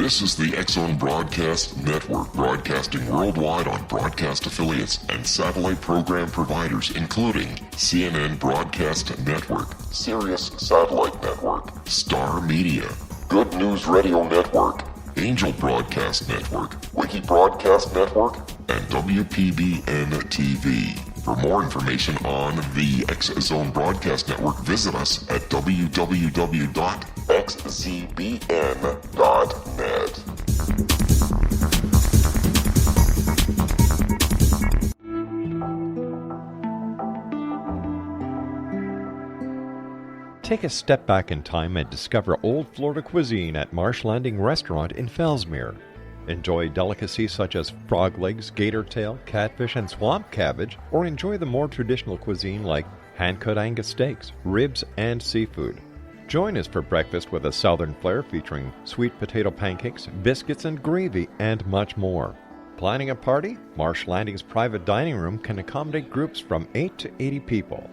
This is the X-Zone Broadcast Network, broadcasting worldwide on broadcast affiliates and satellite program providers, including CNN Broadcast Network, Sirius Satellite Network, Star Media, Good News Radio Network, Angel Broadcast Network, Wiki Broadcast Network, and WPBN TV. For more information on the X-Zone Broadcast Network, visit us at www.xzbn.net. Take a step back in time and discover old Florida cuisine at Marsh Landing Restaurant in Fellsmere. Enjoy delicacies such as frog legs, gator tail, catfish, and swamp cabbage, or enjoy the more traditional cuisine like hand-cut Angus steaks, ribs, and seafood. Join us for breakfast with a southern flair featuring sweet potato pancakes, biscuits and gravy, and much more. Planning a party? Marsh Landing's private dining room can accommodate groups from 8 to 80 people.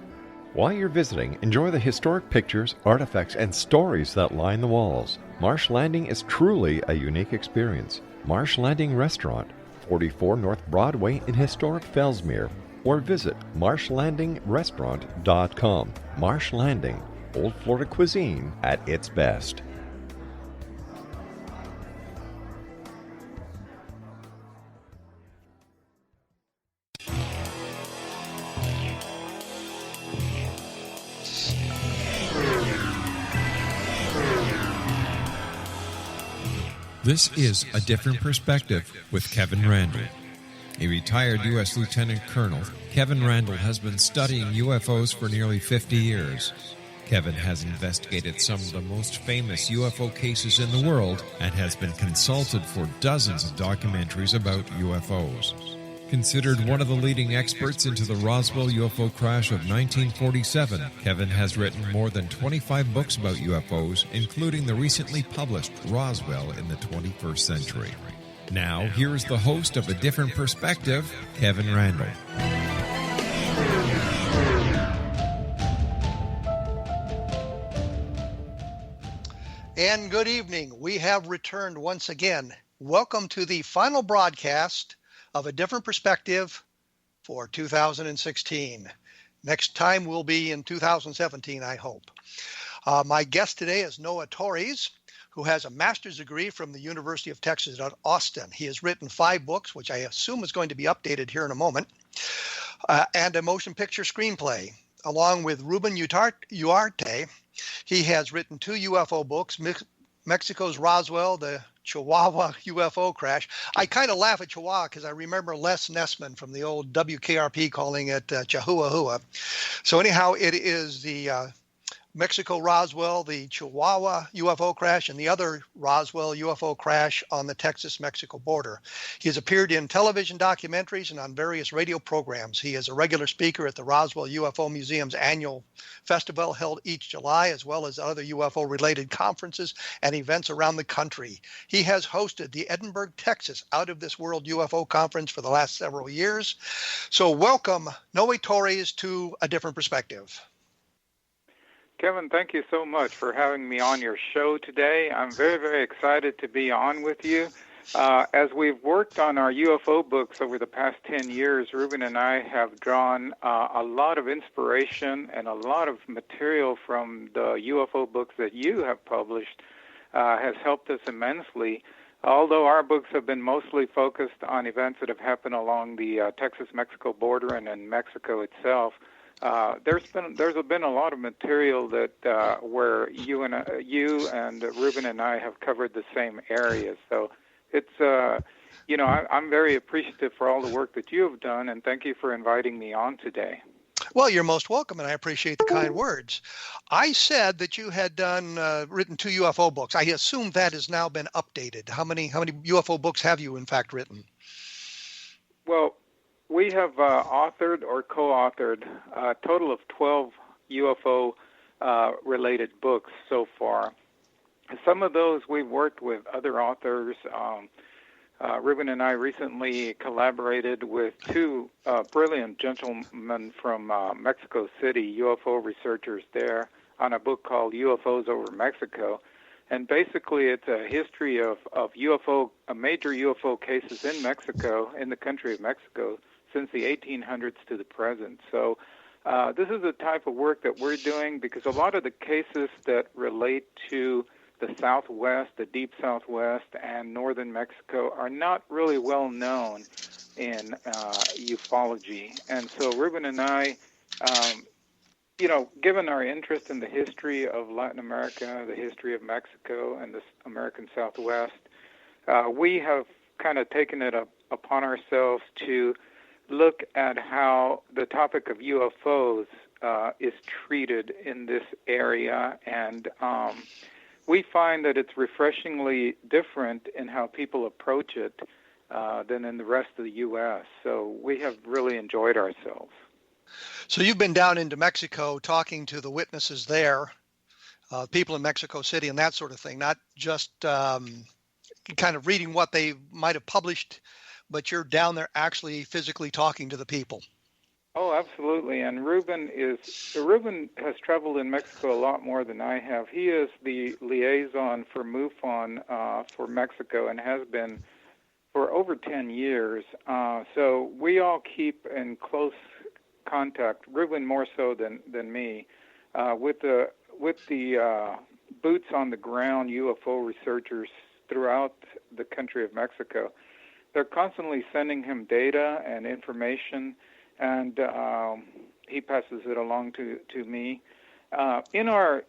While you're visiting, enjoy the historic pictures, artifacts, and stories that line the walls. Marsh Landing is truly a unique experience. Marsh Landing Restaurant, 44 North Broadway in historic Fellsmere, or visit marshlandingrestaurant.com. Marsh Landing, Old Florida cuisine at its best. This is A Different Perspective with Kevin Randle. A retired U.S. Lieutenant Colonel, Kevin Randle has been studying UFOs for nearly 50 years. Kevin has investigated some of the most famous UFO cases in the world and has been consulted for dozens of documentaries about UFOs. Considered one of the leading experts into the Roswell UFO crash of 1947, Kevin has written more than 25 books about UFOs, including the recently published Roswell in the 21st Century. Now, here's the host of A Different Perspective, Kevin Randle. And good evening. We have returned once again. Welcome to the final broadcast of A Different Perspective for 2016. Next time will be in 2017, I hope. My guest today is Noe Torres, who has a master's degree from the University of Texas at Austin. He has written 5 books, which I assume is going to be updated here in a moment, and a motion picture screenplay. Along with Ruben Uriarte, he has written 2 UFO books, Mexico's Roswell, the Chihuahua UFO Crash. I kind of laugh at Chihuahua because I remember Les Nessman from the old WKRP calling it Chihuahua. So anyhow, it is the Mexico Roswell, the Chihuahua UFO crash, and the other Roswell UFO crash on the Texas-Mexico border. He has appeared in television documentaries and on various radio programs. He is a regular speaker at the Roswell UFO Museum's annual festival held each July, as well as other UFO-related conferences and events around the country. He has hosted the Edinburg, Texas Out of This World UFO Conference for the last several years. So welcome, Noe Torres, to A Different Perspective. Kevin, thank you so much for having me on your show today. I'm very, very excited to be on with you. As we've worked on our UFO books over the past 10 years, Ruben and I have drawn a lot of inspiration and a lot of material from the UFO books that you have published has helped us immensely. Although our books have been mostly focused on events that have happened along the Texas-Mexico border and in Mexico itself, there's been a lot of material that where you and Ruben and I have covered the same areas. So it's I'm very appreciative for all the work that you have done, and thank you for inviting me on today. Well, you're most welcome, and I appreciate the kind words. I said that you had written 2 UFO books. I assume that has now been updated. How many UFO books have you in fact written? Well, we have authored or co-authored a total of 12 UFO-related books so far. Some of those we've worked with other authors. Ruben and I recently collaborated with 2 brilliant gentlemen from Mexico City, UFO researchers there, on a book called UFOs Over Mexico. And basically, it's a history of major UFO cases in Mexico, in the country of Mexico, since the 1800s to the present. So this is the type of work that we're doing, because a lot of the cases that relate to the Southwest, the deep Southwest, and northern Mexico are not really well known in ufology. And so Ruben and I, given our interest in the history of Latin America, the history of Mexico, and the American Southwest, we have kind of taken it upon ourselves to look at how the topic of UFOs is treated in this area, and we find that it's refreshingly different in how people approach it than in the rest of the U.S. So we have really enjoyed ourselves. So you've been down into Mexico talking to the witnesses there, people in Mexico City and that sort of thing, not just kind of reading what they might have published, but you're down there actually physically talking to the people. Oh, absolutely. And Ruben has traveled in Mexico a lot more than I have. He is the liaison for MUFON for Mexico and has been for over 10 years. So we all keep in close contact, Ruben more so than me, with the boots on the ground UFO researchers throughout the country of Mexico. They're constantly sending him data and information, and he passes it along to me. In our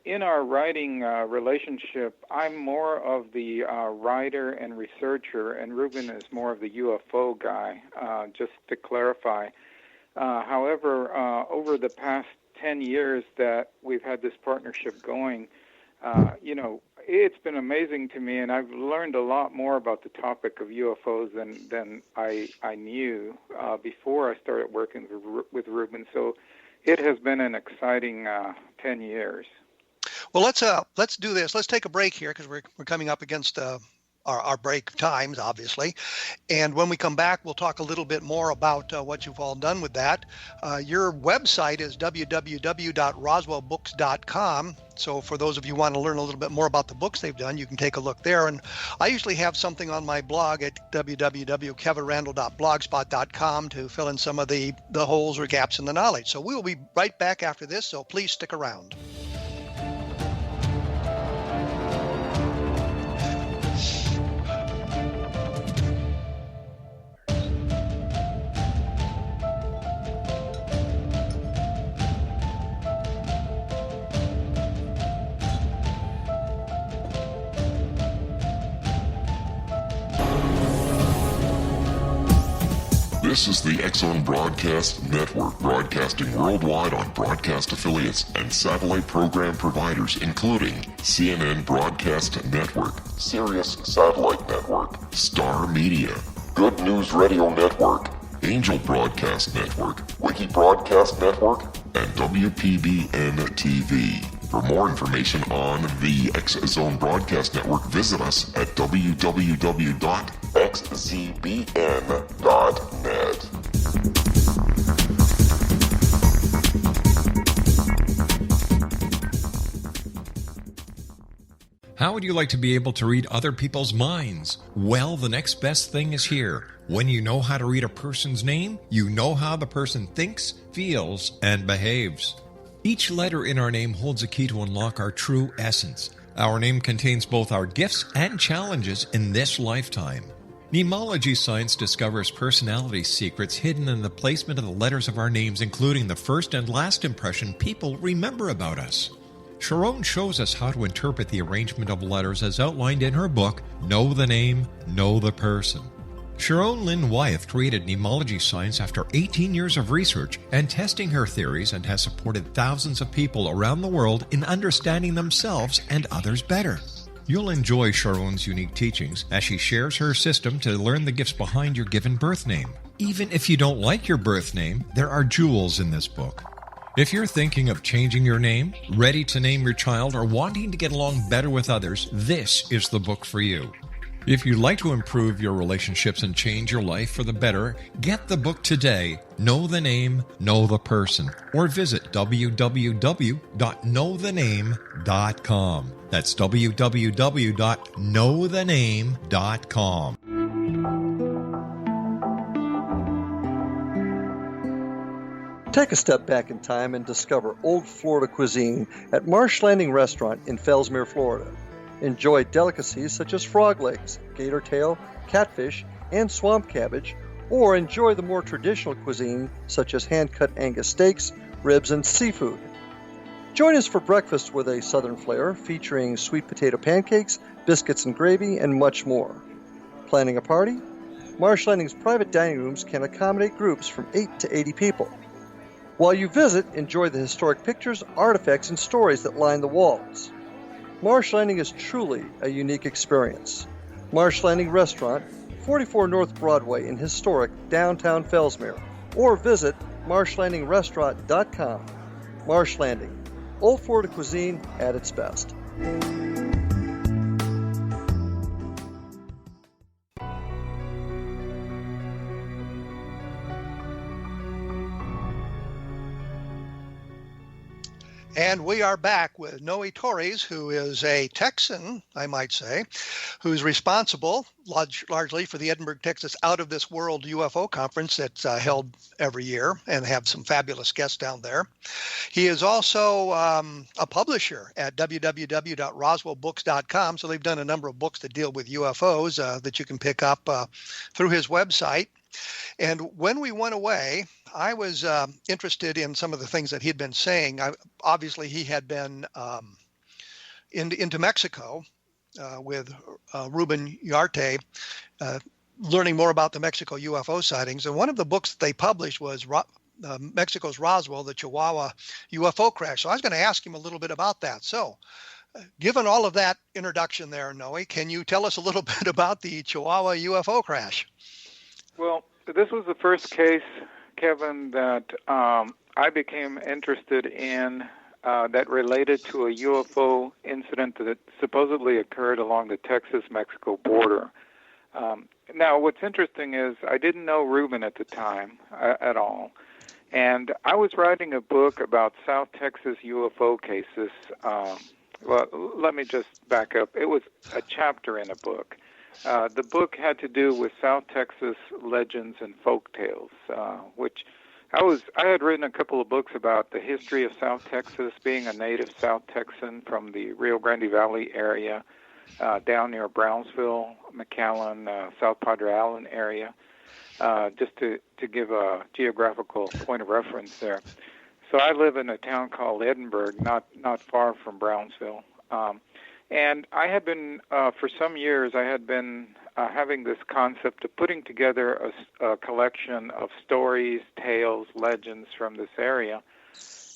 writing relationship, I'm more of the writer and researcher, and Ruben is more of the UFO guy, just to clarify. However, over the past 10 years that we've had this partnership going, it's been amazing to me, and I've learned a lot more about the topic of UFOs than I knew before I started working with Ruben. So it has been an exciting 10 years. Well, let's do this. Let's take a break here, because we're coming up against our break times, obviously. And when we come back, we'll talk a little bit more about what you've all done with that. Your website is www.roswellbooks.com. So for those of you who want to learn a little bit more about the books they've done, you can take a look there. And I usually have something on my blog at www.kevinrandle.blogspot.com to fill in some of the holes or gaps in the knowledge. So we will be right back after this, so please stick around. This is the X-Zone Broadcast Network, broadcasting worldwide on broadcast affiliates and satellite program providers, including CNN Broadcast Network, Sirius Satellite Network, Star Media, Good News Radio Network, Angel Broadcast Network, Wiki Broadcast Network, and WPBN TV. For more information on the X-Zone Broadcast Network, visit us at www.xzbn.net. How would you like to be able to read other people's minds? Well, the next best thing is here. When you know how to read a person's name, you know how the person thinks, feels, and behaves. Each letter in our name holds a key to unlock our true essence. Our name contains both our gifts and challenges in this lifetime. Mnemology science discovers personality secrets hidden in the placement of the letters of our names, including the first and last impression people remember about us. Sharon shows us how to interpret the arrangement of letters as outlined in her book, Know the Name, Know the Person. Sharon Lynn Wyeth created mnemology science after 18 years of research and testing her theories, and has supported thousands of people around the world in understanding themselves and others better. You'll enjoy Sharon's unique teachings as she shares her system to learn the gifts behind your given birth name. Even if you don't like your birth name, there are jewels in this book. If you're thinking of changing your name, ready to name your child, or wanting to get along better with others, this is the book for you. If you'd like to improve your relationships and change your life for the better, get the book today, Know the Name, Know the Person, or visit www.knowthename.com. That's www.knowthename.com. Take a step back in time and discover old Florida cuisine at Marsh Landing Restaurant in Fellsmere, Florida. Enjoy delicacies such as frog legs, gator tail, catfish, and swamp cabbage, or enjoy the more traditional cuisine such as hand-cut Angus steaks, ribs, and seafood. Join us for breakfast with a southern flair featuring sweet potato pancakes, biscuits and gravy, and much more. Planning a party? Marsh Landing's private dining rooms can accommodate groups from 8 to 80 people. While you visit, enjoy the historic pictures, artifacts, and stories that line the walls. Marsh Landing is truly a unique experience. Marsh Landing Restaurant, 44 North Broadway in historic downtown Fellsmere, or visit marshlandingrestaurant.com. Marsh Landing, old Florida cuisine at its best. And we are back with Noe Torres, who is a Texan, I might say, who's responsible largely for the Edinburg, Texas Out of This World UFO conference that's held every year and have some fabulous guests down there. He is also a publisher at www.roswellbooks.com. So they've done a number of books that deal with UFOs that you can pick up through his website. And when we went away, I was interested in some of the things that he'd been saying. Obviously, he had been into Mexico with Ruben Uriarte, learning more about the Mexico UFO sightings. And one of the books that they published was Mexico's Roswell, the Chihuahua UFO Crash. So I was going to ask him a little bit about that. So given all of that introduction there, Noe, can you tell us a little bit about the Chihuahua UFO Crash? Well, this was the first case, Kevin, that I became interested in that related to a UFO incident that supposedly occurred along the Texas-Mexico border. Now, what's interesting is I didn't know Ruben at the time at all, and I was writing a book about South Texas UFO cases. Well, let me just back up. It was a chapter in a book. The book had to do with South Texas legends and folk tales, which I had written a couple of books about the history of South Texas, being a native South Texan from the Rio Grande Valley area, down near Brownsville, McAllen, South Padre Island area, just to give a geographical point of reference there. So I live in a town called Edinburg, not far from Brownsville. And I had been, for some years, I had been having this concept of putting together a collection of stories, tales, legends from this area.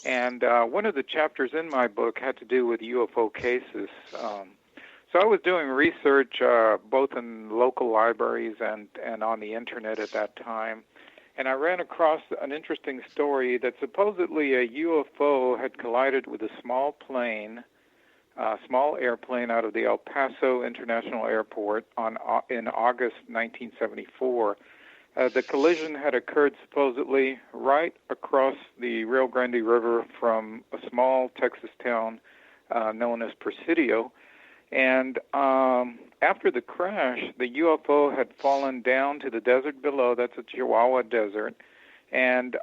And one of the chapters in my book had to do with UFO cases. So I was doing research both in local libraries and on the internet at that time. And I ran across an interesting story that supposedly a UFO had collided with a small airplane out of the El Paso International Airport in August 1974. The collision had occurred supposedly right across the Rio Grande River from a small Texas town known as Presidio. And after the crash, the UFO had fallen down to the desert below. That's the Chihuahua Desert. And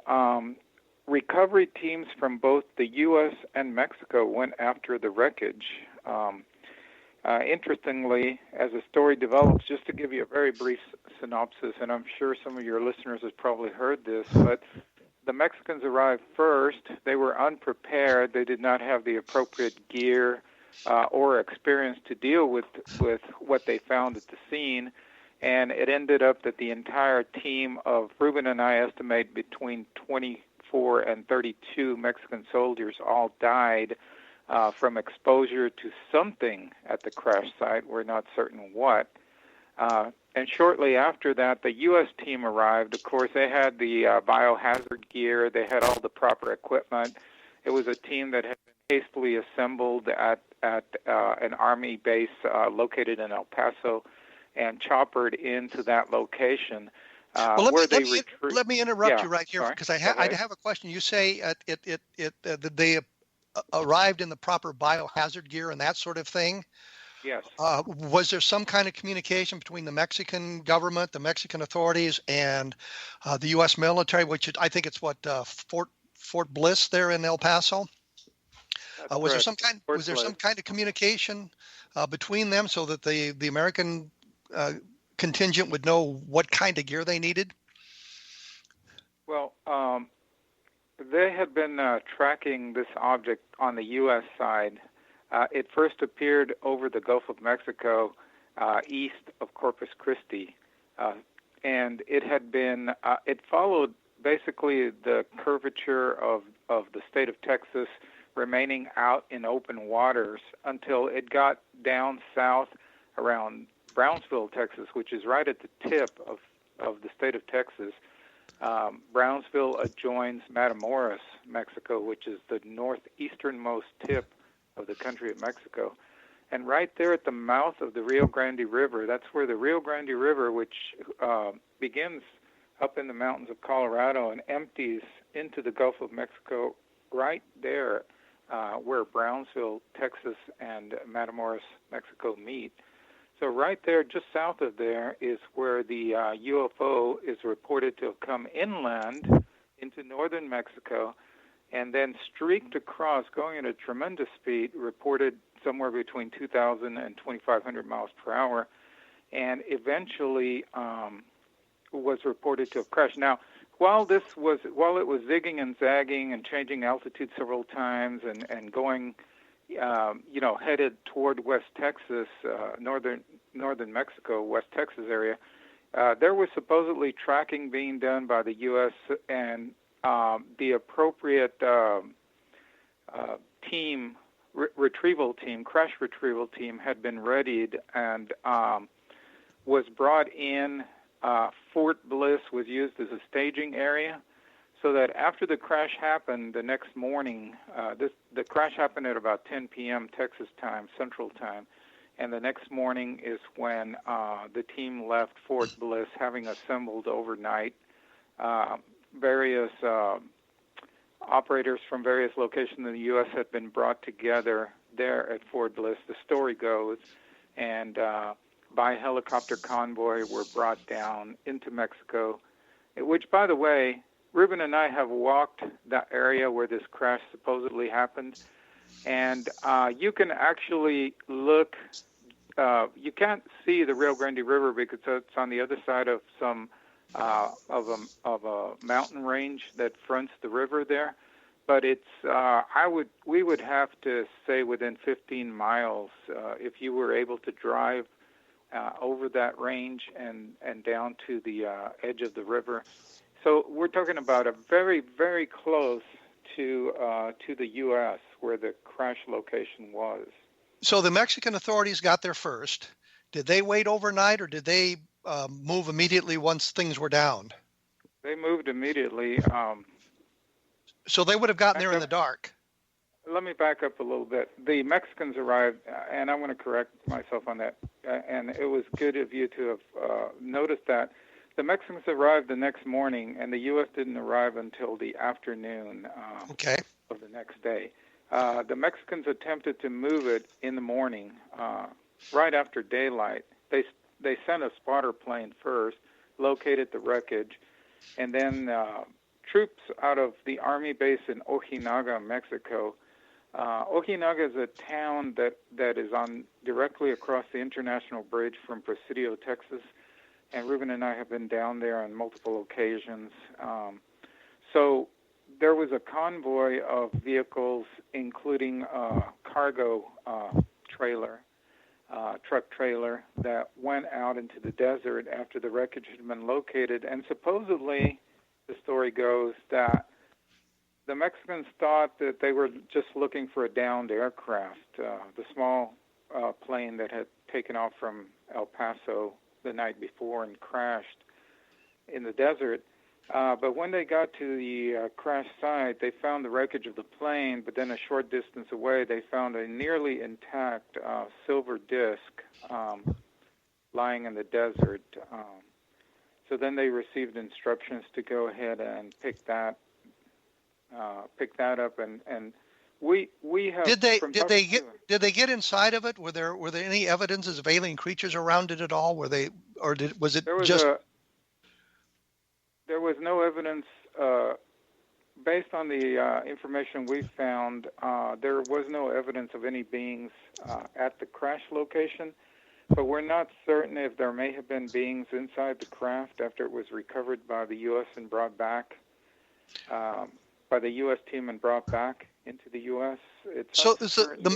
recovery teams from both the U.S. and Mexico went after the wreckage. Interestingly, as the story develops, just to give you a very brief synopsis, and I'm sure some of your listeners have probably heard this, but the Mexicans arrived first. They were unprepared. They did not have the appropriate gear or experience to deal with what they found at the scene. And it ended up that the entire team of, Ruben and I estimate, between 24 and 32 Mexican soldiers all died from exposure to something at the crash site. We're not certain what. And shortly after that, the U.S. team arrived. Of course, they had the biohazard gear. They had all the proper equipment. It was a team that had been hastily assembled at an Army base located in El Paso. and choppered into that location. Well, let me interrupt you right here sorry. because I have a question. You say that they arrived in the proper biohazard gear and that sort of thing. Yes. Was there some kind of communication between the Mexican government, the Mexican authorities, and the U.S. military? Which I think it's Fort Bliss there in El Paso. Was there some kind of communication between them so that the American contingent would know what kind of gear they needed? Well, they had been tracking this object on the U.S. side. It first appeared over the Gulf of Mexico, east of Corpus Christi, and it had been. It followed basically the curvature of the state of Texas, remaining out in open waters until it got down south around Brownsville, Texas, which is right at the tip of the state of Texas. Brownsville adjoins Matamoros, Mexico, which is the northeasternmost tip of the country of Mexico. And right there at the mouth of the Rio Grande River, that's where the Rio Grande River, which begins up in the mountains of Colorado and empties into the Gulf of Mexico, right there where Brownsville, Texas, and Matamoros, Mexico meet. So right there, just south of there, is where the UFO is reported to have come inland into northern Mexico and then streaked across, going at a tremendous speed, reported somewhere between 2,000 and 2,500 miles per hour, and eventually was reported to have crashed. Now, while it was zigging and zagging and changing altitude several times and going, headed toward West Texas, northern Mexico, West Texas area, there was supposedly tracking being done by the U.S. and the appropriate team, crash retrieval team had been readied and was brought in. Fort Bliss was used as a staging area so that after the crash happened the next morning, the crash happened at about 10 p.m. Texas time, Central Time, and the next morning is when the team left Fort Bliss, having assembled overnight. Various operators from various locations in the U.S. had been brought together there at Fort Bliss, the story goes, and by helicopter convoy were brought down into Mexico, which, by the way, Ruben and I have walked that area where this crash supposedly happened, and you can actually look. You can't see the Rio Grande River because it's on the other side of some of a mountain range that fronts the river there, but it's we would have to say within 15 miles if you were able to drive over that range and down to the edge of the river. So we're talking about a very, very close to the U.S. where the crash location was. So the Mexican authorities got there first. Did they wait overnight, or did they move immediately once things were down? They moved immediately. So they would have gotten there in the dark. Let me back up a little bit. The Mexicans arrived, and I want to correct myself on that, and it was good of you to have noticed that. The Mexicans arrived the next morning, and the U.S. didn't arrive until the afternoon of the next day. The Mexicans attempted to move it in the morning, right after daylight. They sent a spotter plane first, located the wreckage, and then troops out of the Army base in Ojinaga, Mexico. Ojinaga is a town that is directly across the international bridge from Presidio, Texas, and Ruben and I have been down there on multiple occasions. So there was a convoy of vehicles, including a cargo truck trailer, that went out into the desert after the wreckage had been located, and supposedly, the story goes, that the Mexicans thought that they were just looking for a downed aircraft, the small plane that had taken off from El Paso the night before and crashed in the desert. But when they got to the crash site, they found the wreckage of the plane, but then a short distance away, they found a nearly intact silver disc lying in the desert. So then they received instructions to go ahead and pick that up, and we have. Did they get inside of it? Were there any evidences of alien creatures around it at all? Was it just? There was no evidence. Based on the information we found, there was no evidence of any beings at the crash location, but we're not certain if there may have been beings inside the craft after it was recovered by the U.S. and brought back, by the U.S. team and brought back into the U.S. So the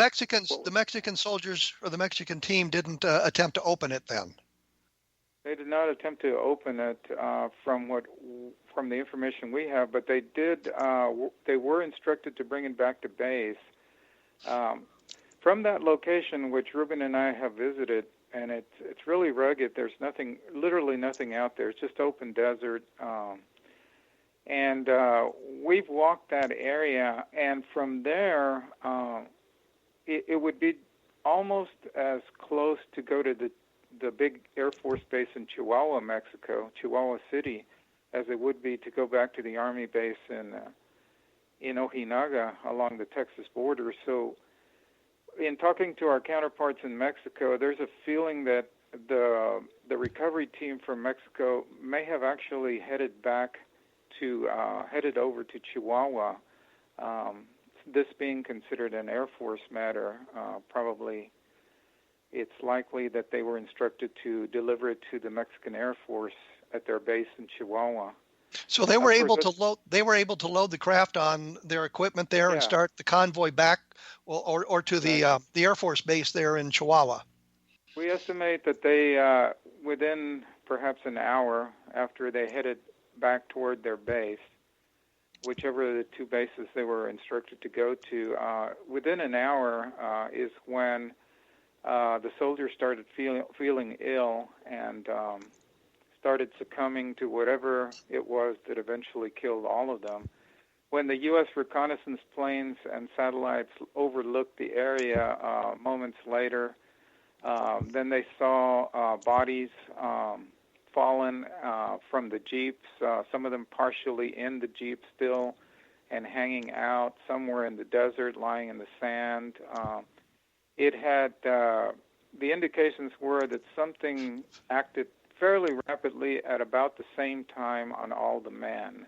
Mexican soldiers or the Mexican team didn't attempt to open it then? They did not attempt to open it from the information we have, but they did. They were instructed to bring it back to base. From that location, which Ruben and I have visited, and it's really rugged. There's literally nothing out there. It's just open desert. And we've walked that area, and from there, it would be almost as close to go to the big Air Force base in Chihuahua, Mexico, Chihuahua City, as it would be to go back to the Army base in Ojinaga along the Texas border. So in talking to our counterparts in Mexico, there's a feeling that the recovery team from Mexico may have actually headed over to Chihuahua. This being considered an Air Force matter, probably it's likely that they were instructed to deliver it to the Mexican Air Force at their base in Chihuahua. So they were able to load. They were able to load the craft on their equipment there and start the convoy back, or to the Air Force base there in Chihuahua. We estimate that they, within perhaps an hour after they headed back toward their base, whichever of the two bases they were instructed to go to, within an hour is when the soldiers started feeling ill and started succumbing to whatever it was that eventually killed all of them. When the U.S. reconnaissance planes and satellites overlooked the area moments later, then they saw bodies fallen from the jeeps, some of them partially in the jeep still and hanging out somewhere in the desert, lying in the sand. It had, the indications were that something acted fairly rapidly at about the same time on all the men.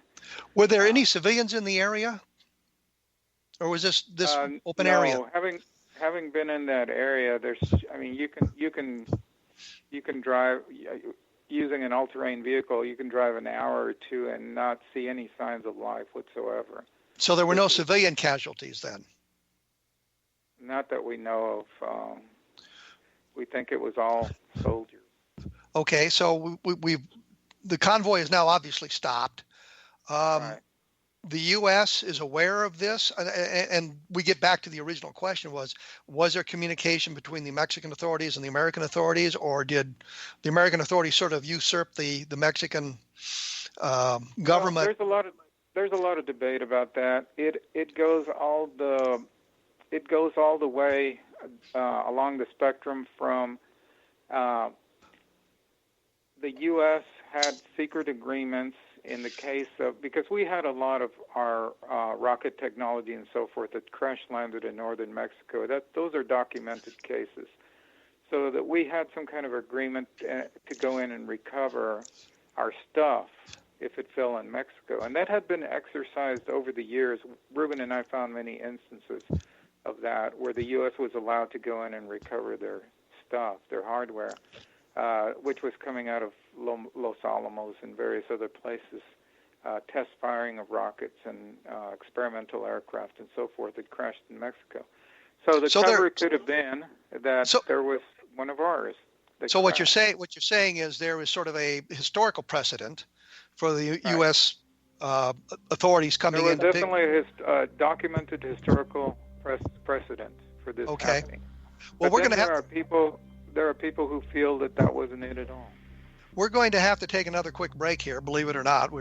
Were there any civilians in the area? Or was this open area? No, having been in that area, you can drive, using an all-terrain vehicle, you can drive an hour or two and not see any signs of life whatsoever. So there were no civilian casualties then? Not that we know of. We think it was all soldiers. Okay, so the convoy is now obviously stopped. Right. The U.S. is aware of this, and we get back to the original question: was there communication between the Mexican authorities and the American authorities, or did the American authorities sort of usurp the Mexican government? Well, there's a lot of debate about that. It goes all the way along the spectrum from the U.S. had secret agreements in the case of, because we had a lot of our rocket technology and so forth that crash landed in northern Mexico. Those are documented cases. So that we had some kind of agreement to go in and recover our stuff if it fell in Mexico. And that had been exercised over the years. Ruben and I found many instances of that where the U.S. was allowed to go in and recover their stuff, their hardware, which was coming out of Los Alamos and various other places, test firing of rockets and experimental aircraft and so forth that crashed in Mexico. So the cover could have been that there was one of ours. So what you're saying is there is sort of a historical precedent for the U.S. Authorities coming in. There was definitely a documented historical precedent for this happening. Well, but there are people who feel that wasn't it at all. We're going to have to take another quick break here, believe it or not.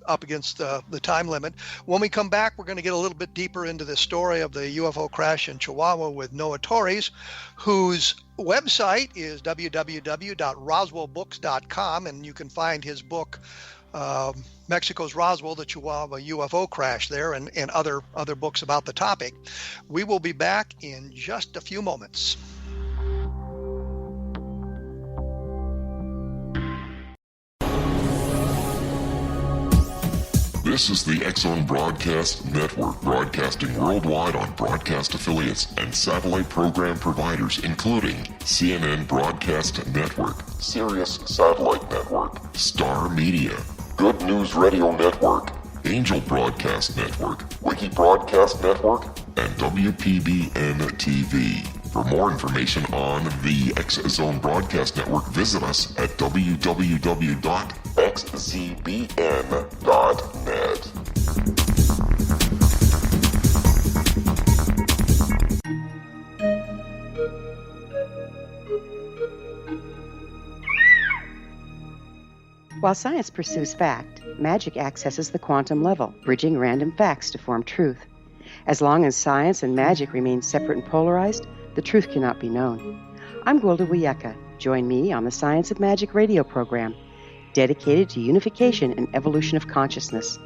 up against the time limit. When we come back, we're going to get a little bit deeper into the story of the UFO crash in Chihuahua with Noe Torres, whose website is www.roswellbooks.com, and you can find his book, Mexico's Roswell, the Chihuahua UFO Crash there, and other books about the topic. We will be back in just a few moments. This is the X-Zone Broadcast Network, broadcasting worldwide on broadcast affiliates and satellite program providers, including CNN Broadcast Network, Sirius Satellite Network, Star Media, Good News Radio Network, Angel Broadcast Network, Wiki Broadcast Network, and WPBN TV. For more information on the X-Zone Broadcast Network, visit us at www.xzbn.net. While science pursues fact, magic accesses the quantum level, bridging random facts to form truth. As long as science and magic remain separate and polarized, the truth cannot be known. I'm Gwilda Wiyaka. Join me on the Science of Magic radio program, dedicated to unification and evolution of consciousness.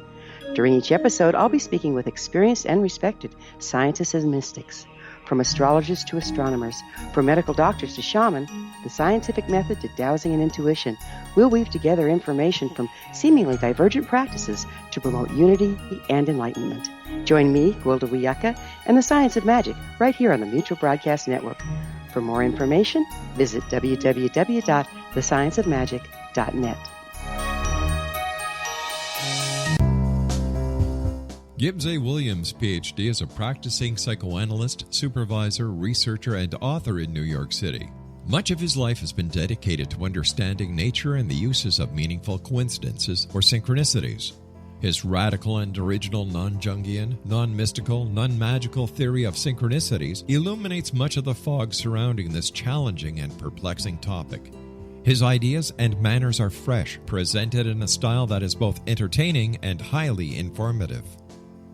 During each episode, I'll be speaking with experienced and respected scientists and mystics. From astrologers to astronomers, from medical doctors to shaman, the scientific method to dowsing and intuition, we'll weave together information from seemingly divergent practices to promote unity and enlightenment. Join me, Gwilda Wiyaka, and the Science of Magic right here on the Mutual Broadcast Network. For more information, visit www.thescienceofmagic.net. Gibbs A. Williams, Ph.D., is a practicing psychoanalyst, supervisor, researcher, and author in New York City. Much of his life has been dedicated to understanding nature and the uses of meaningful coincidences or synchronicities. His radical and original non-Jungian, non-mystical, non-magical theory of synchronicities illuminates much of the fog surrounding this challenging and perplexing topic. His ideas and manners are fresh, presented in a style that is both entertaining and highly informative.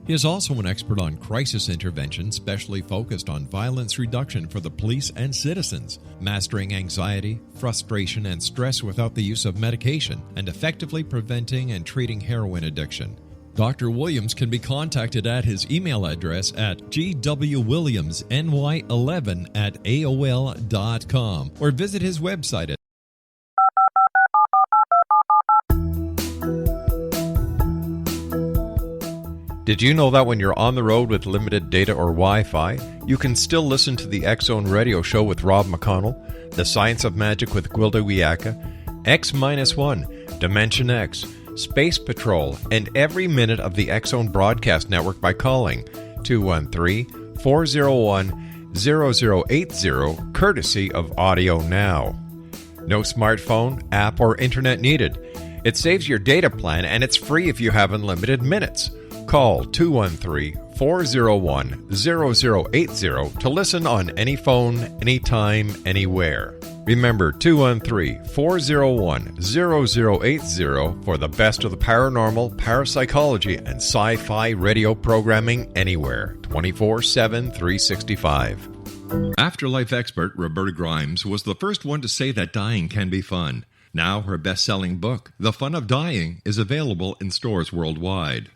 He is also an expert on crisis intervention, specially focused on violence reduction for the police and citizens, mastering anxiety, frustration, and stress without the use of medication, and effectively preventing and treating heroin addiction. Dr. Williams can be contacted at his email address at gwwilliamsny11@aol.com or visit his website at Did you know that when you're on the road with limited data or Wi-Fi, you can still listen to the X-Zone Radio Show with Rob McConnell, The Science of Magic with Gwilda Wiyaka, X-1, Dimension X, Space Patrol, and every minute of the X-Zone Broadcast Network by calling 213-401-0080, courtesy of Audio Now. No smartphone, app, or internet needed. It saves your data plan, and it's free if you have unlimited minutes. Call 213-401-0080 to listen on any phone, anytime, anywhere. Remember 213-401-0080 for the best of the paranormal, parapsychology, and sci-fi radio programming anywhere, 24/7, 365. Afterlife expert Roberta Grimes was the first one to say that dying can be fun. Now her best-selling book, The Fun of Dying, is available in stores worldwide.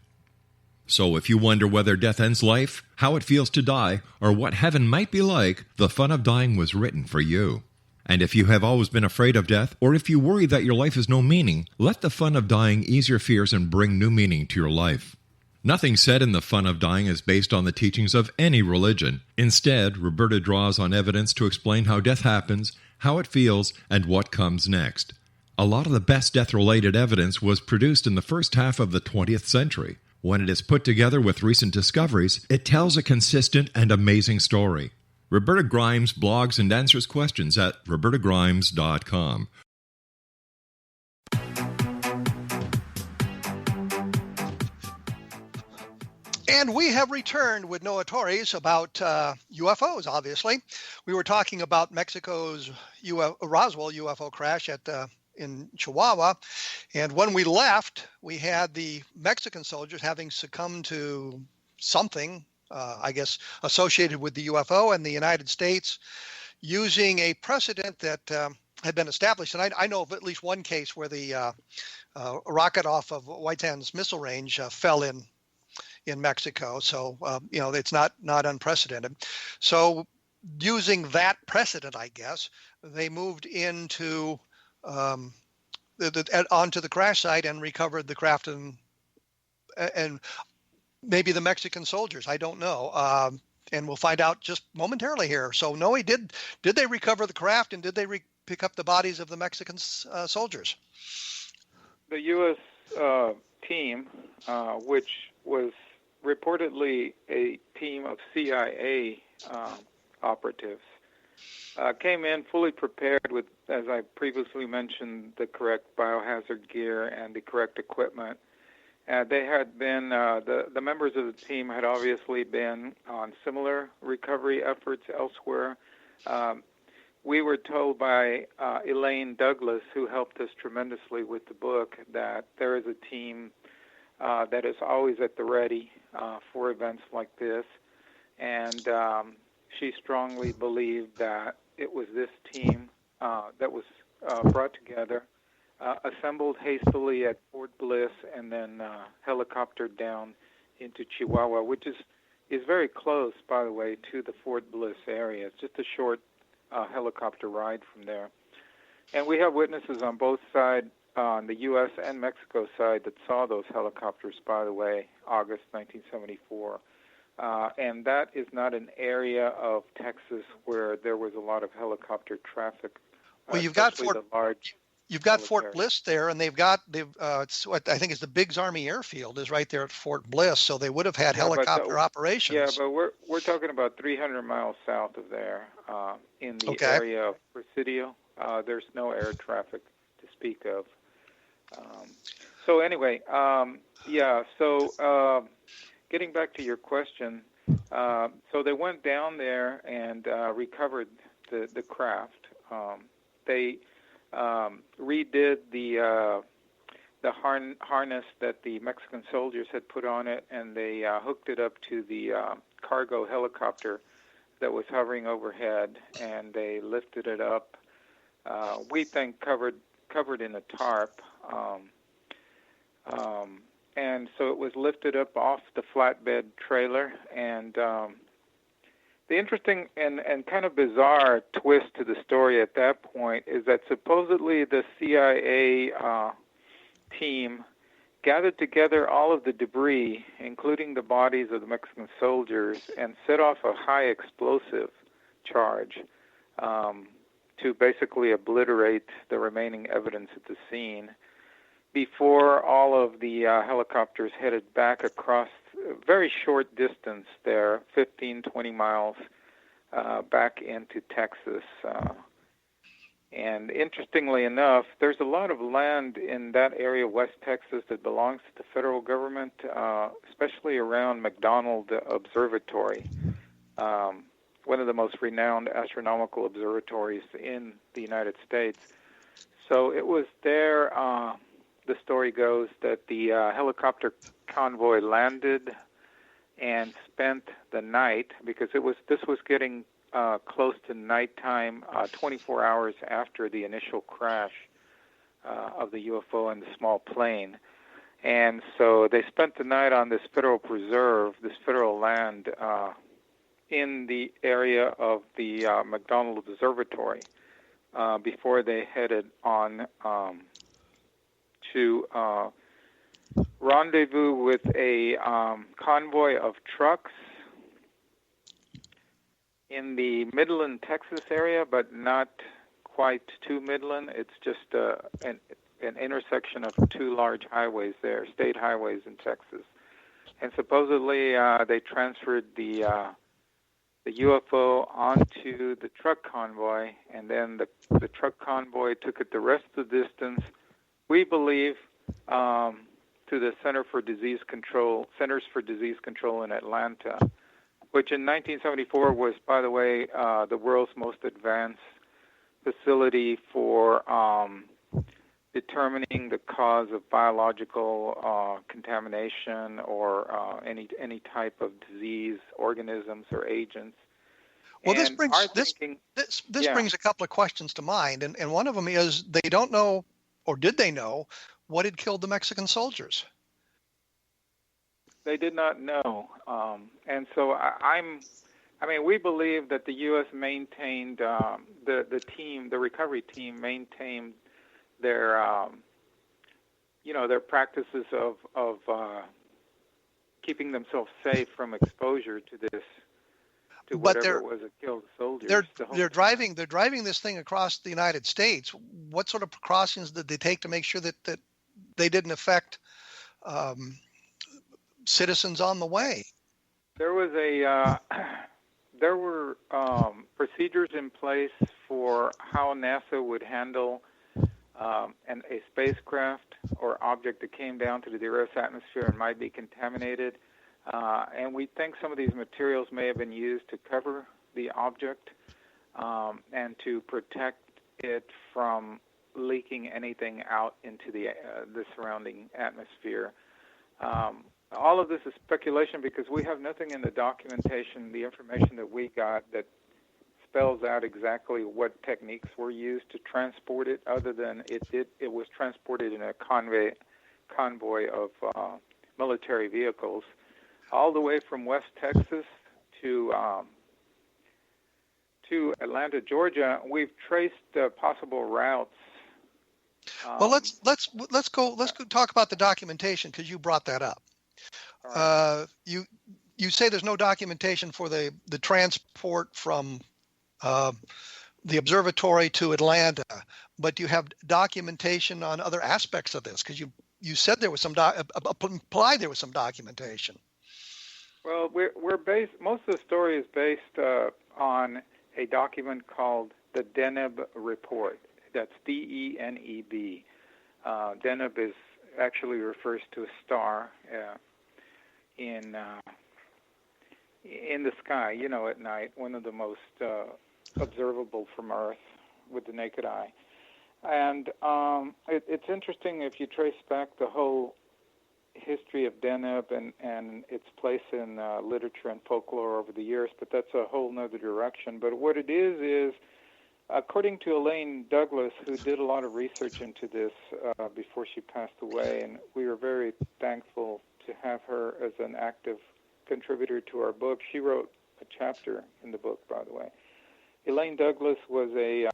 So if you wonder whether death ends life, how it feels to die, or what heaven might be like, The Fun of Dying was written for you. And if you have always been afraid of death, or if you worry that your life has no meaning, let The Fun of Dying ease your fears and bring new meaning to your life. Nothing said in The Fun of Dying is based on the teachings of any religion. Instead, Roberta draws on evidence to explain how death happens, how it feels, and what comes next. A lot of the best death-related evidence was produced in the first half of the 20th century. When it is put together with recent discoveries, it tells a consistent and amazing story. Roberta Grimes blogs and answers questions at robertagrimes.com. And we have returned with Noe Torres about UFOs, obviously. We were talking about Mexico's Roswell UFO crash at in Chihuahua. And when we left, we had the Mexican soldiers having succumbed to something, I guess, associated with the UFO, and the United States using a precedent that had been established. And I know of at least one case where the rocket off of White Sands missile range fell in Mexico. So, it's not unprecedented. So using that precedent, I guess, they moved into onto the crash site and recovered the craft and maybe the Mexican soldiers. I don't know. And we'll find out just momentarily here. So, Noe, did they recover the craft, and did they pick up the bodies of the Mexican soldiers? The U.S. Team, which was reportedly a team of CIA operatives, came in fully prepared with, as I previously mentioned, the correct biohazard gear and the correct equipment. They had been, the members of the team had obviously been on similar recovery efforts elsewhere. We were told by Elaine Douglas, who helped us tremendously with the book, that there is a team that is always at the ready for events like this. And she strongly believed that it was this team that was brought together, assembled hastily at Fort Bliss, and then helicoptered down into Chihuahua, which is very close, by the way, to the Fort Bliss area. It's just a short helicopter ride from there. And we have witnesses on both sides, on the U.S. and Mexico side, that saw those helicopters, by the way, August 1974. And that is not an area of Texas where there was a lot of helicopter traffic. Well, you've got Fort Bliss there, and it's what I think is the Biggs Army Airfield is right there at Fort Bliss, so they would have had helicopter operations. Yeah, but we're talking about 300 miles south of there, in the area of Presidio. There's no air traffic to speak of. So anyway, getting back to your question, so they went down there and recovered the craft. They redid the harness that the Mexican soldiers had put on it, and they hooked it up to the cargo helicopter that was hovering overhead, and they lifted it up. We think covered in a tarp, and so it was lifted up off the flatbed trailer. And the interesting and kind of bizarre twist to the story at that point is that supposedly the CIA team gathered together all of the debris, including the bodies of the Mexican soldiers, and set off a high explosive charge to basically obliterate the remaining evidence at the scene before all of the helicopters headed back across a very short distance there, 15, 20 miles back into Texas. And interestingly enough, there's a lot of land in that area of West Texas that belongs to the federal government, especially around McDonald Observatory, one of the most renowned astronomical observatories in the United States. So it was there, the story goes, that the helicopter convoy landed and spent the night, because this was getting close to nighttime, 24 hours after the initial crash of the UFO and the small plane. And so they spent the night on this federal preserve, this federal land in the area of the McDonald Observatory before they headed on to rendezvous with a convoy of trucks in the Midland, Texas area, but not quite to Midland. It's just an intersection of two large highways there, state highways in Texas. And supposedly they transferred the UFO onto the truck convoy, and then the truck convoy took it the rest of the distance, we believe, to the Centers for Disease Control in Atlanta, which in 1974 was, by the way, the world's most advanced facility for determining the cause of biological contamination or any type of disease, organisms, or agents. Well, and this brings a couple of questions to mind, and one of them is they don't know, or did they know, what had killed the Mexican soldiers? They did not know, and so we believe that the U.S. maintained the recovery team maintained their their practices of keeping themselves safe from exposure to this. Whatever it was that killed the soldiers. They're driving this thing across the United States. What sort of precautions did they take to make sure that they didn't affect citizens on the way? There was there were procedures in place for how NASA would handle a spacecraft or object that came down to the Earth's atmosphere and might be contaminated. And we think some of these materials may have been used to cover the object and to protect it from leaking anything out into the surrounding atmosphere. All of this is speculation because we have nothing in the documentation, the information that we got that spells out exactly what techniques were used to transport it, other than it was transported in a convoy of military vehicles, all the way from West Texas to Atlanta, Georgia. We've traced possible routes. Well, let's go talk about the documentation because you brought that up. Right. You say there's no documentation for the transport from the observatory to Atlanta, but you have documentation on other aspects of this because you said there was implied there was some documentation. Well, we're based. Most of the story is based on a document called the Deneb Report. That's DENEB. Deneb actually refers to a star in the sky. At night, one of the most observable from Earth with the naked eye. And it's interesting if you trace back the whole history of Deneb and its place in literature and folklore over the years, but that's a whole nother direction. But what it is according to Elaine Douglas, who did a lot of research into this before she passed away, and we are very thankful to have her as an active contributor to our book. She wrote a chapter in the book, by the way. Elaine Douglas was a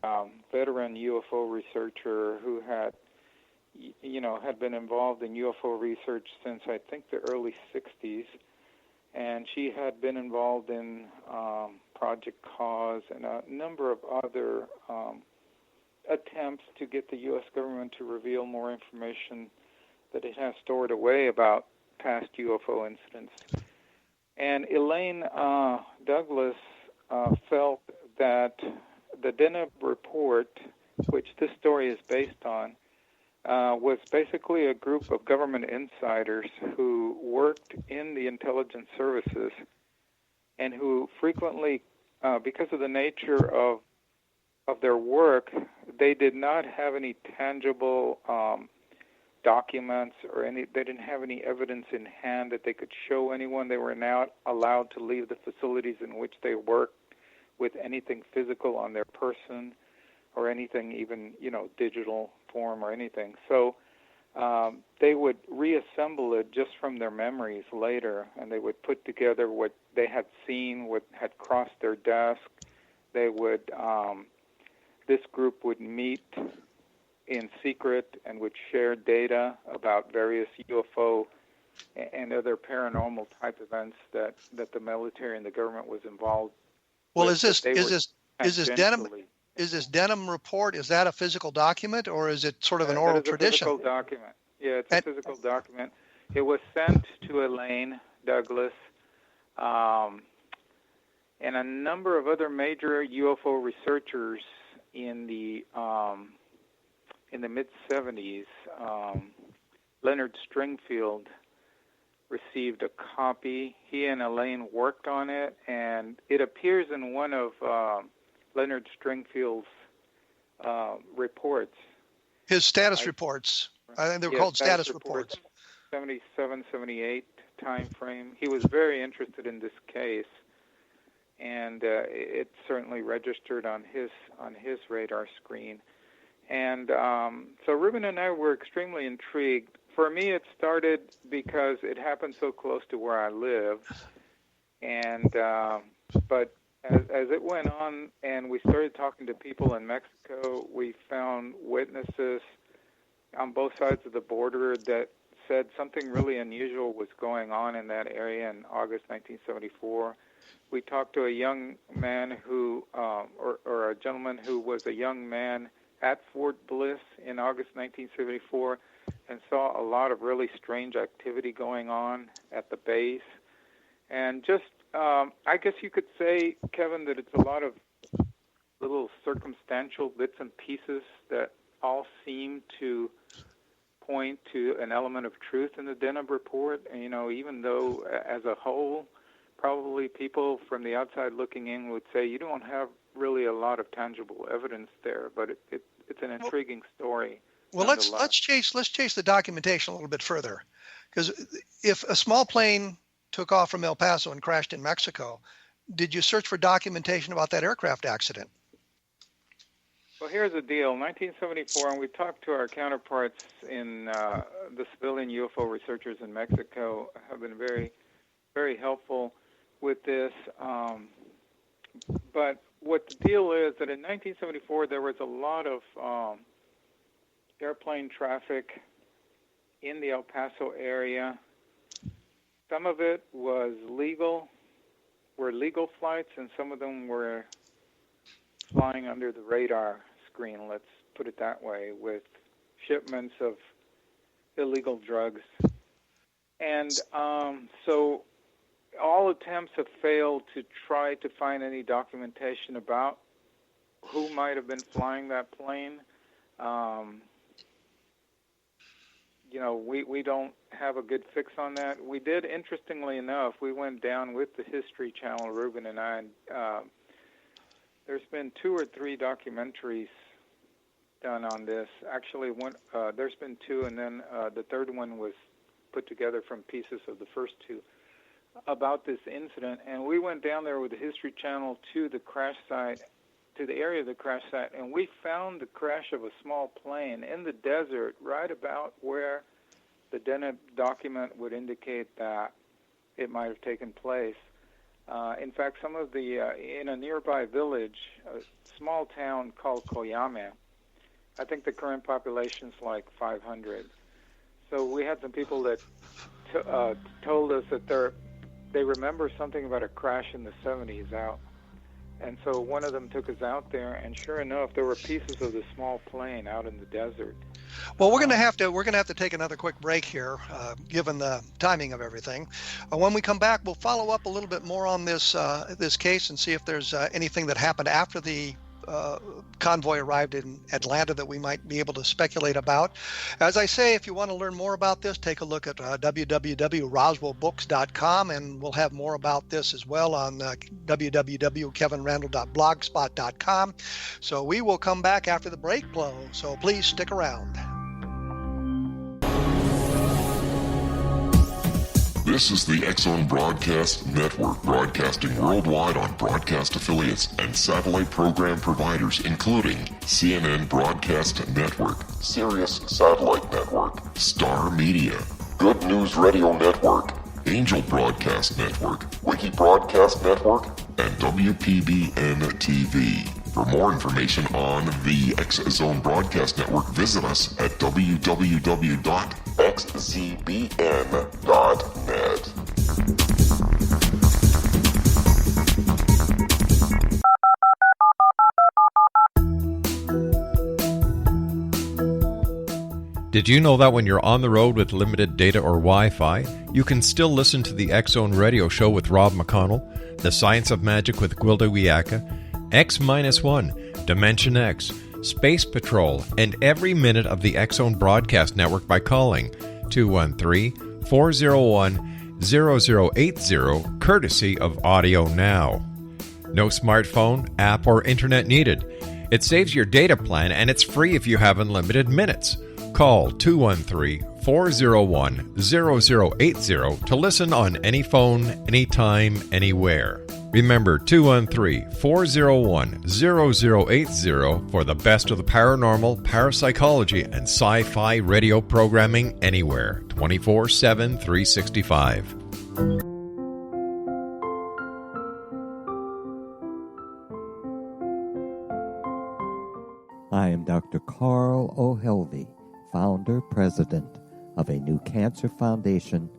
veteran UFO researcher who had been involved in UFO research since I think the early 60s, and she had been involved in Project Cause and a number of other attempts to get the U.S. government to reveal more information that it has stored away about past UFO incidents. And Elaine Douglas felt that the Deneb Report, which this story is based on, was basically a group of government insiders who worked in the intelligence services and who frequently, because of the nature of their work, they did not have any tangible documents or they didn't have any evidence in hand that they could show anyone. They were not allowed to leave the facilities in which they worked with anything physical on their person or anything even, digital form or anything. So they would reassemble it just from their memories later, and they would put together what they had seen, what had crossed their desk. They would, this group would meet in secret and would share data about various UFO and other paranormal type events that the military and the government was involved. Well, is this Deneb Report? Is that a physical document, or is it sort of an oral tradition? It's a physical document. Yeah, it's a physical document. It was sent to Elaine Douglas and a number of other major UFO researchers in the mid-'70s. Leonard Stringfield received a copy. He and Elaine worked on it, and it appears in one of Leonard Stringfield's reports. His status reports. I think they were called status reports. 77, 78 time frame. He was very interested in this case, and it certainly registered on his radar screen. And so Ruben and I were extremely intrigued. For me, it started because it happened so close to where I live, and but as it went on and we started talking to people in Mexico, we found witnesses on both sides of the border that said something really unusual was going on in that area in August 1974. We talked to a young man who, or a gentleman who was a young man at Fort Bliss in August 1974 and saw a lot of really strange activity going on at the base. And just, I guess you could say, Kevin, that it's a lot of little circumstantial bits and pieces that all seem to point to an element of truth in the Denham report. And, even though as a whole, probably people from the outside looking in would say you don't have really a lot of tangible evidence there, but it's an intriguing story. Well, let's chase the documentation a little bit further, because if a small plane took off from El Paso and crashed in Mexico, did you search for documentation about that aircraft accident? Well, here's the deal. 1974, and we talked to our counterparts in the civilian UFO researchers in Mexico, have been very, very helpful with this. But what the deal is that in 1974, there was a lot of airplane traffic in the El Paso area. Some of it were legal flights, and some of them were flying under the radar screen, let's put it that way, with shipments of illegal drugs. And so all attempts have failed to try to find any documentation about who might have been flying that plane. We don't have a good fix on that. We did, interestingly enough, we went down with the History Channel, Ruben and I. There's been 2 or 3 documentaries done on this. Actually, there's been 2, and then the third one was put together from pieces of the first 2 about this incident. And we went down there with the History Channel to the crash site, to the area of the crash site, and we found the crash of a small plane in the desert right about where the Denham document would indicate that it might have taken place. In fact, some of in a nearby village, a small town called Coyame, I think the current population's like 500. So we had some people that told us that they remember something about a crash in the 70s out. And so one of them took us out there, and sure enough, there were pieces of the small plane out in the desert. Well, we're going to have to take another quick break here, given the timing of everything. When we come back, we'll follow up a little bit more on this case and see if there's anything that happened after the convoy arrived in Atlanta that we might be able to speculate about. As I say, if you want to learn more about this, take a look at www.roswellbooks.com, and we'll have more about this as well on www.kevinrandle.blogspot.com. So we will come back after the break, so please stick around. This is the X-Zone Broadcast Network, broadcasting worldwide on broadcast affiliates and satellite program providers, including CNN Broadcast Network, Sirius Satellite Network, Star Media, Good News Radio Network, Angel Broadcast Network, Wiki Broadcast Network, and WPBN TV. For more information on the X-Zone Broadcast Network, visit us at www.xzbn.net. Did you know that when you're on the road with limited data or Wi-Fi, you can still listen to the X-Zone Radio Show with Rob McConnell, The Science of Magic with Gwilda Wiyaka, X-1, Dimension X, Space Patrol, and every minute of the X-Zone Broadcast Network by calling 213-401-0080, courtesy of Audio Now. No smartphone, app, or internet needed. It saves your data plan and it's free if you have unlimited minutes. Call 213-401-0080 to listen on any phone, anytime, anywhere. Remember 213-401-0080 for the best of the paranormal, parapsychology, and sci-fi radio programming anywhere, 24/7, 365. I am Dr. Carl O'Helvey, founder, president of a new cancer foundation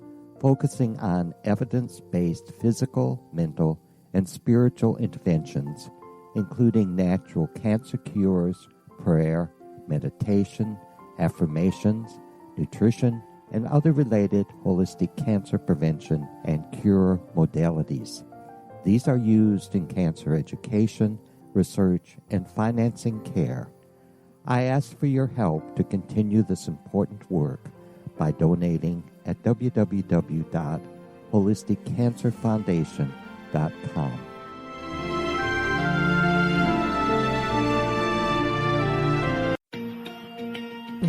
focusing on evidence-based physical, mental, and spiritual interventions, including natural cancer cures, prayer, meditation, affirmations, nutrition, and other related holistic cancer prevention and cure modalities. These are used in cancer education, research, and financing care. I ask for your help to continue this important work by donating at www.holisticcancerfoundation.com.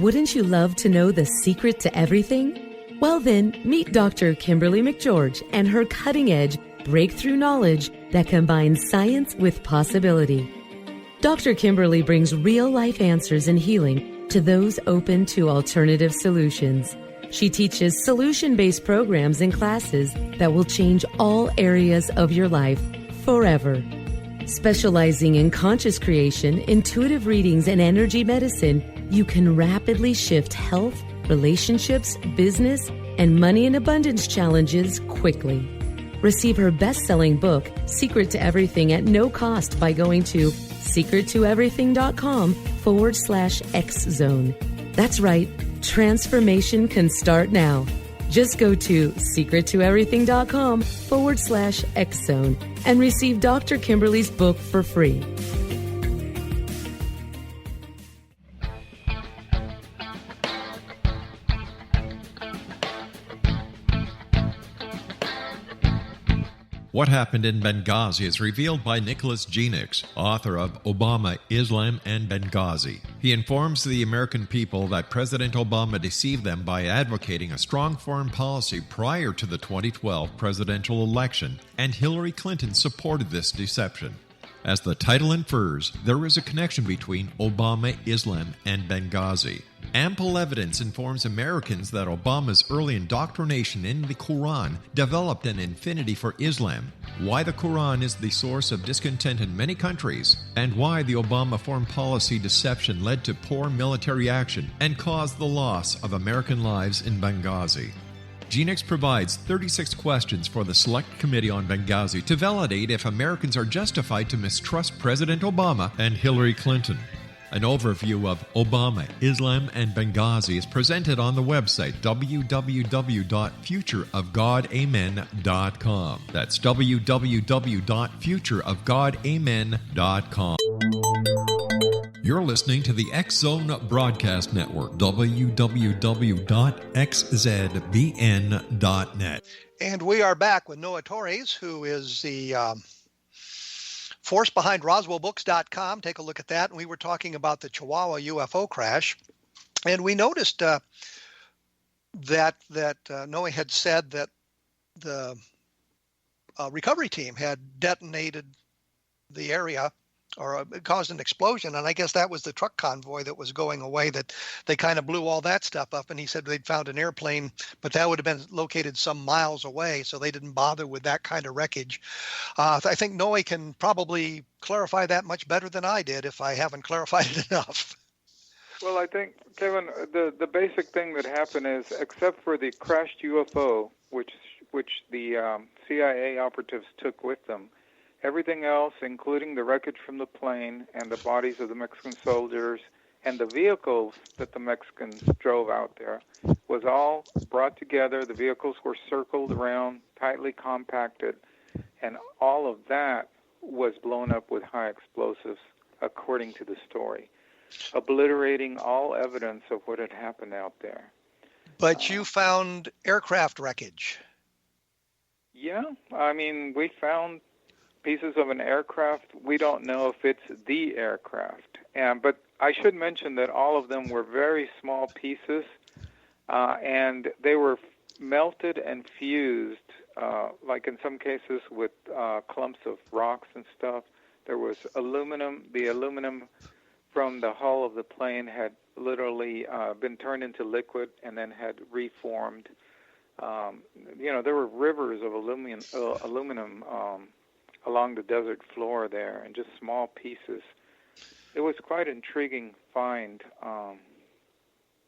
Wouldn't you love to know the secret to everything? Well then, meet Dr. Kimberly McGeorge and her cutting-edge breakthrough knowledge that combines science with possibility. Dr. Kimberly brings real-life answers and healing to those open to alternative solutions. She teaches solution-based programs and classes that will change all areas of your life forever. Specializing in conscious creation, intuitive readings, and energy medicine, you can rapidly shift health, relationships, business, and money and abundance challenges quickly. Receive her best-selling book, Secret to Everything, at no cost by going to secrettoeverything.com/X-Zone. That's right, transformation can start now. Just go to secrettoeverything.com/X-Zone and receive Dr. Kimberly's book for free. What Happened in Benghazi is revealed by Nicholas Genix, author of Obama, Islam, and Benghazi. He informs the American people that President Obama deceived them by advocating a strong foreign policy prior to the 2012 presidential election, and Hillary Clinton supported this deception. As the title infers, there is a connection between Obama, Islam, and Benghazi. Ample evidence informs Americans that Obama's early indoctrination in the Quran developed an affinity for Islam, why the Quran is the source of discontent in many countries, and why the Obama foreign policy deception led to poor military action and caused the loss of American lives in Benghazi. Genix provides 36 questions for the Select Committee on Benghazi to validate if Americans are justified to mistrust President Obama and Hillary Clinton. An overview of Obama, Islam, and Benghazi is presented on the website www.futureofgodamen.com. That's www.futureofgodamen.com. You're listening to the X-Zone Broadcast Network, www.xzbn.net. And we are back with Noe Torres, who is the force behind RoswellBooks.com. Take a look at that. And we were talking about the Chihuahua UFO crash. And we noticed that Noe had said that the recovery team had detonated the area, or it caused an explosion. And I guess that was the truck convoy that was going away, that they kind of blew all that stuff up. And he said they'd found an airplane, but that would have been located some miles away, so they didn't bother with that kind of wreckage. I think Noe can probably clarify that much better than I did if I haven't clarified it enough. Well, I think, Kevin, the basic thing that happened is, except for the crashed UFO, which the CIA operatives took with them, everything else, including the wreckage from the plane and the bodies of the Mexican soldiers and the vehicles that the Mexicans drove out there, was all brought together. The vehicles were circled around, tightly compacted, and all of that was blown up with high explosives, according to the story, obliterating all evidence of what had happened out there. But you found aircraft wreckage. Yeah, I mean, we found pieces of an aircraft. We don't know if it's the aircraft. But I should mention that all of them were very small pieces, and they were melted and fused, like in some cases with clumps of rocks and stuff. There was aluminum. The aluminum from the hull of the plane had literally been turned into liquid and then had reformed. There were rivers of aluminum along the desert floor there, and just small pieces. It was quite an intriguing find,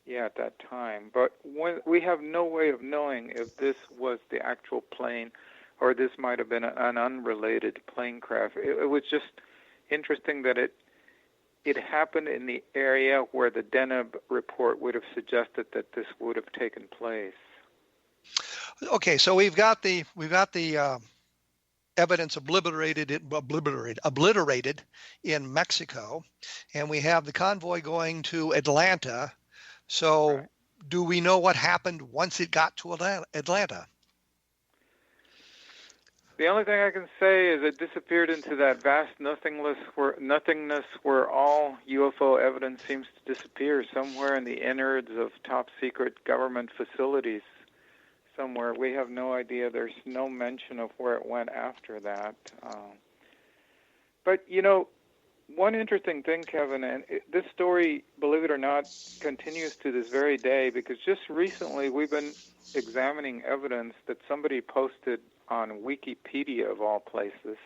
at that time. But we have no way of knowing if this was the actual plane or this might have been an unrelated plane crash. It was just interesting that it happened in the area where the Deneb report would have suggested that this would have taken place. Okay, so we've got the evidence obliterated in Mexico, and we have the convoy going to Atlanta. So, right. Do we know what happened once it got to Atlanta? The only thing I can say is it disappeared into that vast nothingness where all UFO evidence seems to disappear, somewhere in the innards of top-secret government facilities. Somewhere. We have no idea. There's no mention of where it went after that. But, one interesting thing, Kevin, and this story, believe it or not, continues to this very day, because just recently we've been examining evidence that somebody posted on Wikipedia, of all places.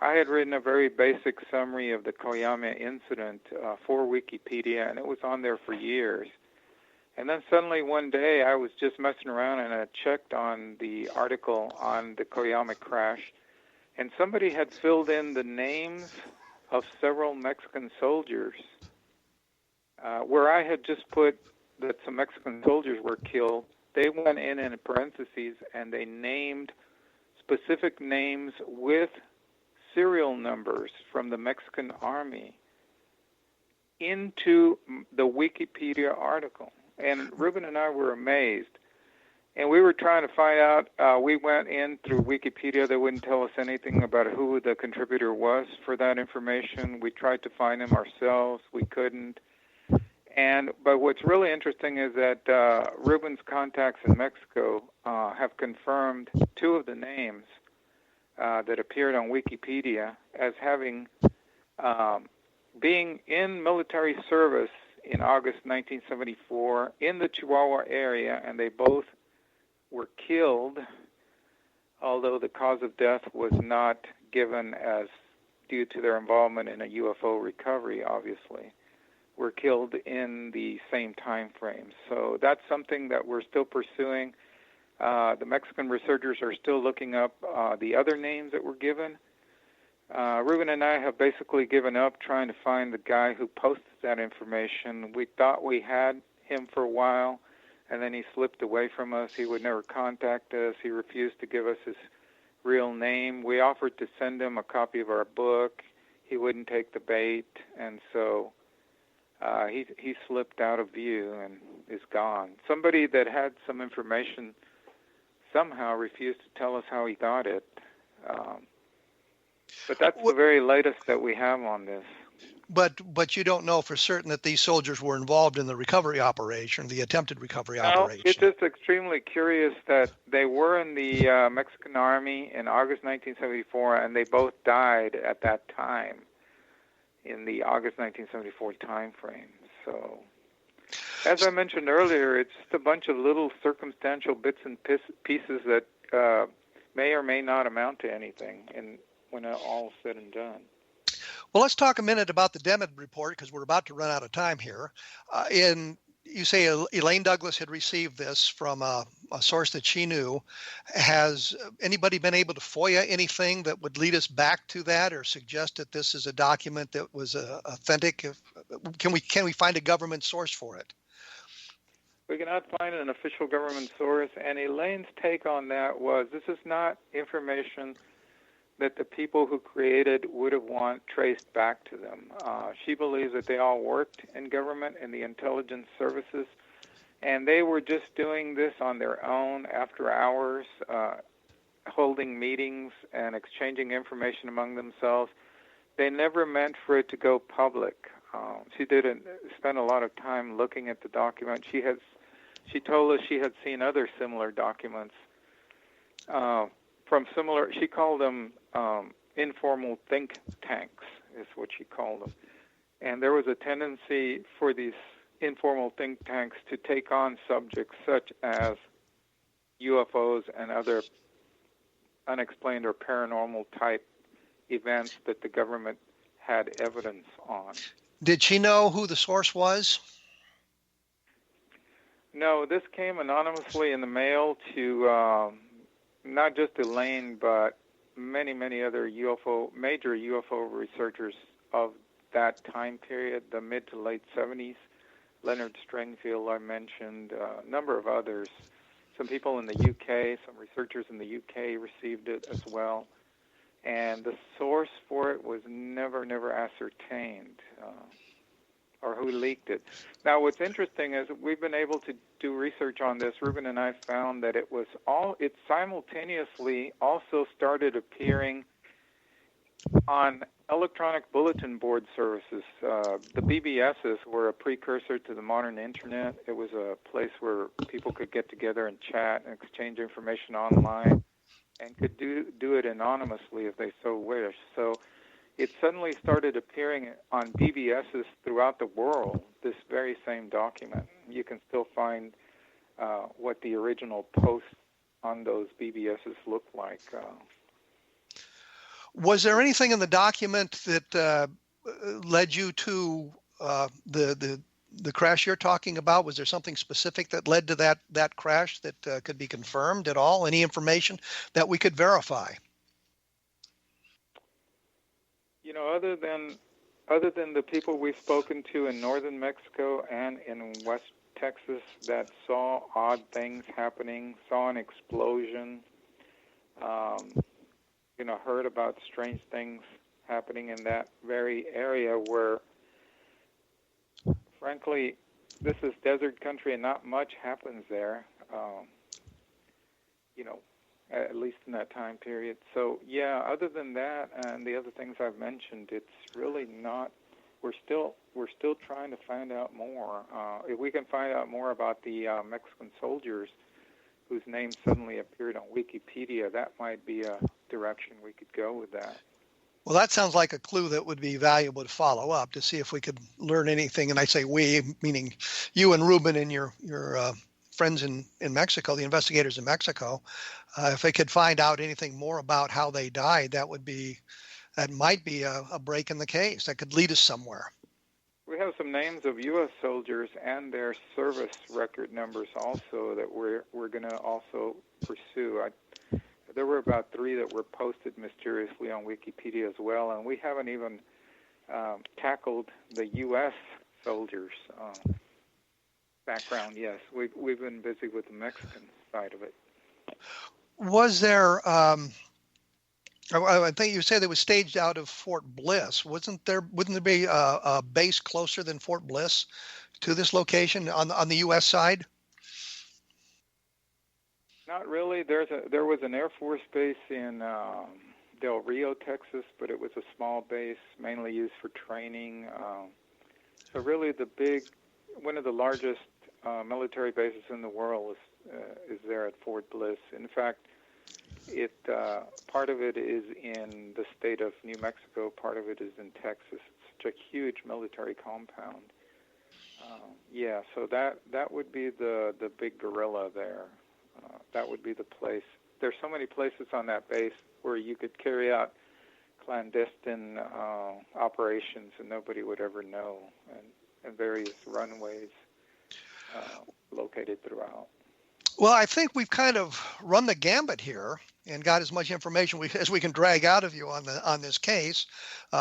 I had written a very basic summary of the Koyama incident for Wikipedia, and it was on there for years. And then suddenly one day I was just messing around and I checked on the article on the Koyama crash, and somebody had filled in the names of several Mexican soldiers where I had just put that some Mexican soldiers were killed. They went in parentheses and they named specific names with serial numbers from the Mexican army into the Wikipedia article. And Ruben and I were amazed. And we were trying to find out. We went in through Wikipedia. They wouldn't tell us anything about who the contributor was for that information. We tried to find him ourselves. We couldn't. But what's really interesting is that Ruben's contacts in Mexico have confirmed two of the names that appeared on Wikipedia as having being in military service in August 1974 in the Chihuahua area, and they both were killed, although the cause of death was not given as due to their involvement in a UFO recovery, obviously, were killed in the same time frame. So that's something that we're still pursuing. The Mexican researchers are still looking up the other names that were given. Ruben and I have basically given up trying to find the guy who posted that information. We thought we had him for a while, and then he slipped away from us. He would never contact us. He refused to give us his real name. We offered to send him a copy of our book. He wouldn't take the bait, and so he slipped out of view and is gone. Somebody that had some information somehow refused to tell us how he got it. But that's the very latest that we have on this. But you don't know for certain that these soldiers were involved in the recovery operation, the attempted recovery operation. It's just extremely curious that they were in the Mexican Army in August 1974, and they both died at that time in the August 1974 time frame. So, as I mentioned earlier, it's just a bunch of little circumstantial bits and pieces that may or may not amount to anything when all's said and done. Well, let's talk a minute about the Deneb report, because we're about to run out of time here. You say Elaine Douglas had received this from a source that she knew. Has anybody been able to FOIA anything that would lead us back to that, or suggest that this is a document that was authentic? Can we find a government source for it? We cannot find an official government source, and Elaine's take on that was this is not information that the people who created would have traced back to them. She believes that they all worked in government, in the intelligence services, and they were just doing this on their own after hours holding meetings and exchanging information among themselves. They never meant for it to go public. She didn't spend a lot of time looking at the document. She told us she had seen other similar documents from similar. She called them informal think tanks, is what she called them. And there was a tendency for these informal think tanks to take on subjects such as UFOs and other unexplained or paranormal type events that the government had evidence on. Did she know who the source was? No, this came anonymously in the mail to not just Elaine, but many, many other major UFO researchers of that time period, the mid to late 70s. Leonard Stringfield, I mentioned, a number of others. Some people in the UK, some researchers in the UK received it as well. And the source for it was never ascertained, or who leaked it. Now, what's interesting is we've been able to do research on this. Ruben and I found that it simultaneously also started appearing on electronic bulletin board services. The BBSs were a precursor to the modern internet. It was a place where people could get together and chat and exchange information online, and could do it anonymously if they so wished. So it suddenly started appearing on BBSs throughout the world, this very same document. You can still find what the original posts on those BBSs looked like. Was there anything in the document that led you to the crash you're talking about? Was there something specific that led to that crash that could be confirmed at all? Any information that we could verify? You know, other than the people we've spoken to in northern Mexico and in West Texas that saw odd things happening, saw an explosion, heard about strange things happening in that very area where, frankly, this is desert country and not much happens there, at least in that time period. So, yeah, other than that and the other things I've mentioned, it's really not, we're still trying to find out more. If we can find out more about the Mexican soldiers whose names suddenly appeared on Wikipedia, that might be a direction we could go with that. Well, that sounds like a clue that would be valuable to follow up to see if we could learn anything. And I say we, meaning you and Ruben and your friends in Mexico, the investigators in Mexico. If they could find out anything more about how they died, that might be a break in the case. That could lead us somewhere. We have some names of U.S. soldiers and their service record numbers also that we're going to also pursue. There were about 3 that were posted mysteriously on Wikipedia as well, and we haven't even tackled the U.S. soldiers' background. Yes, we've been busy with the Mexican side of it. Was there? I think you said it was staged out of Fort Bliss. Wouldn't there be a base closer than Fort Bliss to this location on the U.S. side? Not really. There was an Air Force base in Del Rio, Texas, but it was a small base, mainly used for training. So really, one of the largest military bases in the world is there at Fort Bliss. In fact, part of it is in the state of New Mexico, part of it is in Texas. It's such a huge military compound. So that would be the big gorilla there. That would be the place. There's so many places on that base where you could carry out clandestine operations and nobody would ever know, and various runways located throughout. Well, I think we've kind of run the gambit here and got as much information as we can drag out of you on this case,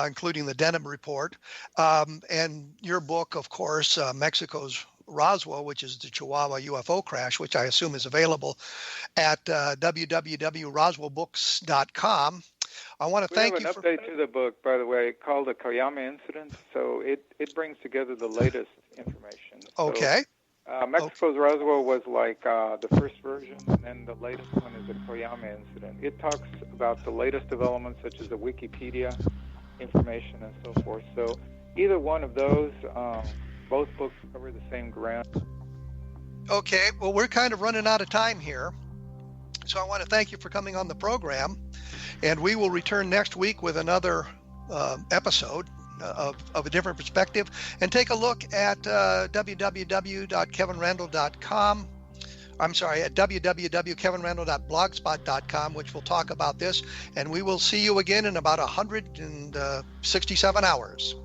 including the Denham report, and your book, of course, Mexico's Roswell, which is the Chihuahua UFO Crash, which I assume is available at www.roswellbooks.com. I want to thank you. We have an update to the book, by the way, called the Cayama Incident. So it brings together the latest information. Okay. Mexico's Roswell was like the first version, and then the latest one is the Koyama incident. It talks about the latest developments, such as the Wikipedia information and so forth. So either one of those, both books cover the same ground. Okay, well, we're kind of running out of time here. So I want to thank you for coming on the program. And we will return next week with another episode of A Different Perspective, and take a look at www.kevinrandle.com. I'm sorry, at www.kevinrandle.blogspot.com, which will talk about this. And we will see you again in about 167 hours.